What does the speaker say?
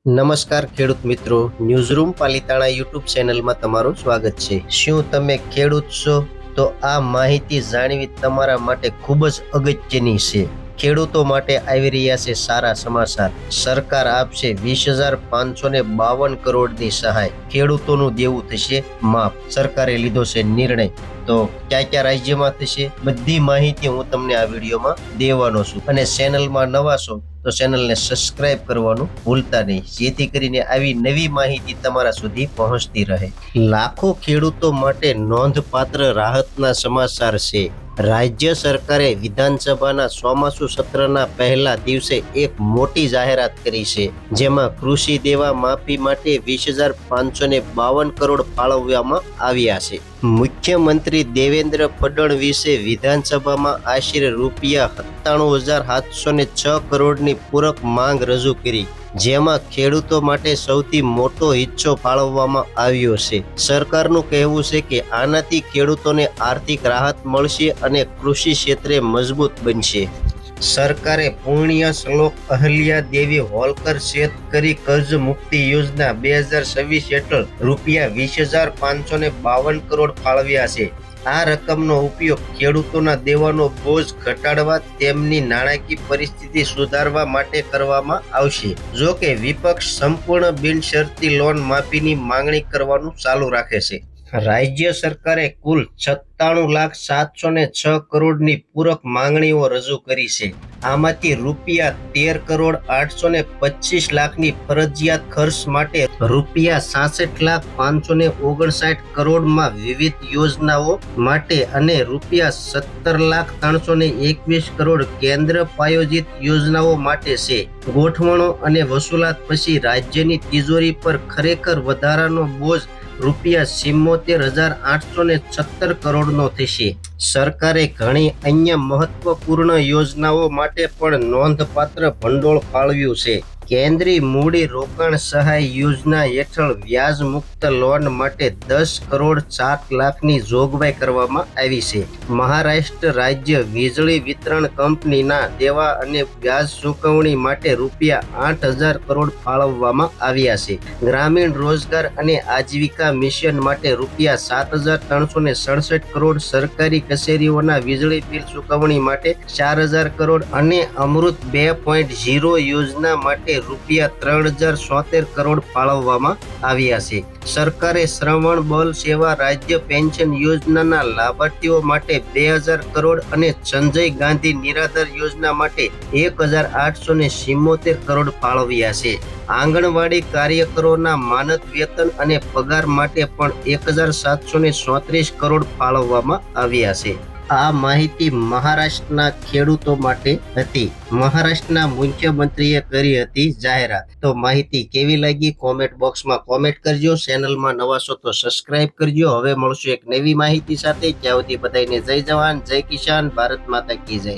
નમસ્કાર ખેડૂત મિત્રો, ન્યૂઝરૂમ પાલિતાણા યુટ્યુબ ચેનલમાં તમારું સ્વાગત છે। શું તમે ખેડૂત છો? તો આ માહિતી જાણવી તમારા માટે ખૂબ જ અગત્યની છે। ખેડૂતો માટે આવી રહ્યા છે સારા સમાચાર। સરકાર આપશે 20,552 કરોડની સહાય। ખેડૂતોનું દેવું થશે માફ। સરકારે લીધો છે નિર્ણય। તો કયા રાજ્યમાં થશે બધી માહિતી હું તમને આ વિડીયોમાં દેવાનો છું। અને ચેનલમાં નવા છો તો ચેનલને સબસ્ક્રાઇબ કરવાનું ભૂલતા નહીં, જેથી કરીને આવી નવી માહિતી તમારા સુધી પહોંચતી રહે। લાખો ખેડૂતો માટે નોંધપાત્ર રાહતના સમાચાર છે। રાજ્ય સરકારે વિધાનસભાના ચોમાસુ સત્રના પહેલા દિવસે એક મોટી જાહેરાત કરી છે, જેમાં કૃષિ દેવા માફી માટે 20,552 કરોડ ફાળવવામાં આવ્યા છે। મુખ્યમંત્રી દેવેન્દ્ર ફડણવીસે વિધાનસભામાં આશરે ₹97,706 કરોડની પૂરક માંગ રજૂ કરી, જેમાં ખેડૂતો માટે સૌથી મોટો હિસ્સો ફાળવવામાં આવ્યો છે। સરકારનું કહેવું છે કે આનાથી ખેડૂતોને આર્થિક રાહત મળશે અને કૃષિ ક્ષેત્રે મજબૂત બનશે। સરકારે પુણ્ય શ્લોક અહલ્યા દેવી હોલકર શેતકરી કર્જ મુક્તિ યોજના 2026 હેઠળ ₹20,552 કરોડ ફાળવ્યા છે। આ રકમનો ઉપયોગ ખેડૂતોના દેવાનો બોજ ઘટાડવા, તેમની નાણાકીય પરિસ્થિતિ સુધારવા માટે કરવામાં આવશે। જો કે વિપક્ષ સંપૂર્ણ બિનશરતી લોન માફીની માંગણી કરવાનું ચાલુ રાખે છે। રાજ્ય સરકારે કુલ 97,706 કરોડની પૂરક માંગણીઓ રજૂ કરી છે। આમાંથી ₹13,825 લાખની ફરજિયાત ખર્ચ માટે, ₹66,559 કરોડમાં વિવિધ યોજનાઓ માટે અને ₹17,321 કરોડ કેન્દ્ર પ્રાયોજિત યોજનાઓ માટે છે। ગોઠવણો અને વસૂલાત પછી રાજ્યની તિજોરી પર ખરેખર વધારાનો બોજ ₹74,817 કરોડનો થશે। સરકારે ઘણી અન્ય મહત્વપૂર્ણ યોજનાઓ માટે પણ નોંધપાત્ર ભંડોળ ફાળવ્યું છે। કેન્દ્રીય મૂડી રોકાણ સહાય યોજના હેઠળ વ્યાજ મુક્ત લોન માટે 10,04 લાખની જોગવાઈ કરવામાં આવી છે। મહારાષ્ટ્ર રાજ્ય વીજળી વિતરણ કંપનીના દેવા અને વ્યાજ ચૂકવણી માટે ₹8,000 કરોડ ફાળવવામાં આવ્યા છે। ગ્રામીણ રોજગાર અને આજીવિકા મિશન માટે ₹7,367 કરોડ, સરકારી કચેરીઓના વીજળી બિલ ચૂકવણી માટે 4,000 કરોડ અને અમૃત 2.0 યોજના માટે ₹3,073 કરોડ ફાળવવામાં આવ્યા છે। સરકારે શ્રવણ બલ સેવા રાજ્ય પેન્શન યોજનાના લાભાર્થીઓ માટે 2,000 કરોડ અને સંજય ગાંધી નિરાધાર યોજના માટે 1,877 કરોડ ફાળવ્યા છે। આંગણવાડી કાર્યકરોના માનદ વેતન અને પગાર માટે પણ 1,734 કરોડ ફાળવવામાં આવ્યા છે। આ માહિતી મહારાષ્ટ્રના ખેડૂતો માટે હતી। મહારાષ્ટ્રના મુખ્યમંત્રીએ કરી હતી જાહેરાત। તો માહિતી કેવી લાગી કોમેન્ટ બોક્સમાં કોમેન્ટ કરજો। ચેનલમાં નવા છો તો સબસ્ક્રાઇબ કરજો। હવે મળશું એક નવી માહિતી સાથે। ત્યાં સુધી બધાને જય જવાન, જય કિસાન, ભારત માતા કી જય।